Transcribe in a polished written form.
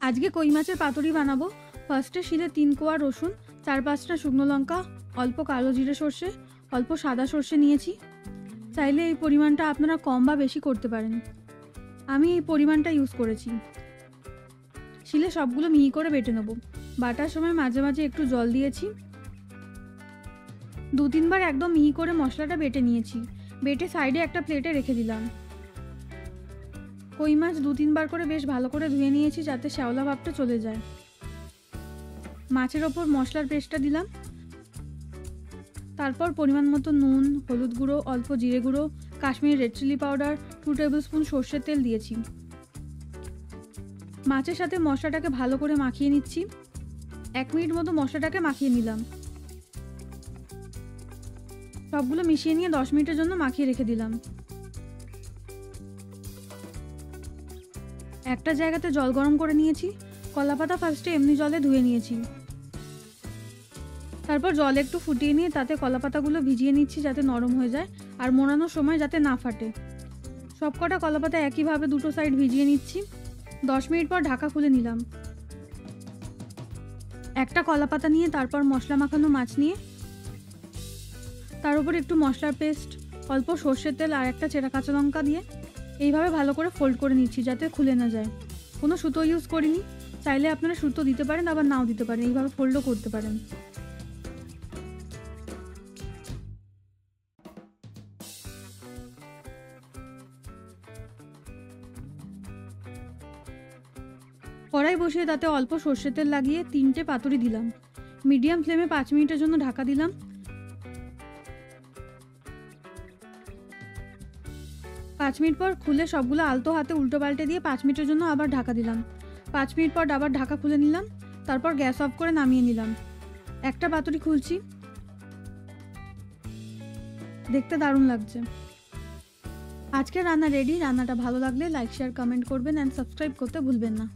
আজকে কই মাছের পাতুরি বানাবো। ফার্স্টে শিলে 3 কোয়া রসুন, 4-5টা শুকনো লঙ্কা, অল্প কালো জিরে সর্ষে, অল্প সাদা সর্ষে নিয়েছি। চাইলে এই পরিমাণটা আপনারা কম বা বেশি করতে পারেন, আমি এই পরিমাণটা ইউজ করেছি। শিলে সবগুলো মিহি করে বেটে নেব। বাটার সময় মাঝে মাঝে একটু জল দিয়েছি। 2-3 বার একদম মিহি করে মশলাটা বেটে নিয়েছি। বেটে সাইডে একটা প্লেটে রেখে দিলাম। কই মাছ 2-3 বার করে বেশ ভালো করে ধুয়ে নিয়েছি যাতে শ্যাওলা ভাবটা চলে যায়। মাছের ওপর মশলার পেস্টটা দিলাম। তারপর পরিমাণ মতো নুন, হলুদ গুঁড়ো, অল্প জিরে গুঁড়ো, Kashmiri red chilli powder, 2 tablespoon সর্ষের তেল দিয়েছি। মাছের সাথে মশলাটাকে ভালো করে মাখিয়ে নিচ্ছি। 1 মিনিট মতো মশলাটাকে মাখিয়ে নিলাম। সবগুলো মিশিয়ে নিয়ে 10 মিনিটের জন্য মাখিয়ে রেখে দিলাম। একটা জায়গাতে জল গরম করে নিয়েছি। কলাপাতা ফার্স্টে এমনি জলে ধুয়ে নিয়েছি। তারপর জল একটু ফুটিয়ে নিয়ে তাতে কলাপাতাগুলো ভিজিয়ে নিচ্ছি যাতে নরম হয়ে যায় আর মোড়ানোর সময় যাতে না ফাটে। সবকটা কলাপাতা একইভাবে দুটো সাইড ভিজিয়ে নিচ্ছি। 10 মিনিট পর ঢাকা খুলে নিলাম। একটা কলাপাতা নিয়ে তারপর মশলা মাখানো মাছ নিয়ে তার উপর একটু মশলার পেস্ট, অল্প সর্ষের তেল আর একটা চেরা কাঁচা লঙ্কা দিয়ে এইভাবে ভালো করে ফোল্ড করে নিচ্ছি যাতে খুলে না যায়। কোনো সুতো ইউজ করিনি। চাইলে আপনারা সুতো দিতে পারেন, আবার নাও দিতে পারেন, এইভাবে ফোল্ডও করতে পারেন। কড়াই বসিয়ে তাতে অল্প সর্ষের তেল লাগিয়ে 3টে পাতুরি দিলাম। মিডিয়াম ফ্লেমে 5 মিনিটের জন্য ঢাকা দিলাম। 5 মিনিট পর খুলে সবগুলো আলতো হাতে উল্টো পাল্টে দিয়ে 5 মিনিটের জন্য আবার ঢাকা দিলাম। 5 মিনিট পর আবার ঢাকা খুলে নিলাম। তারপর গ্যাস অফ করে নামিয়ে নিলাম। একটা পাতুরি খুলছি। দেখতে দারুণ লাগছে। আজকে রান্না রেডি। রান্নাটা ভালো লাগলে লাইক, শেয়ার, কমেন্ট করবেন অ্যান্ড সাবস্ক্রাইব করতে ভুলবেন না।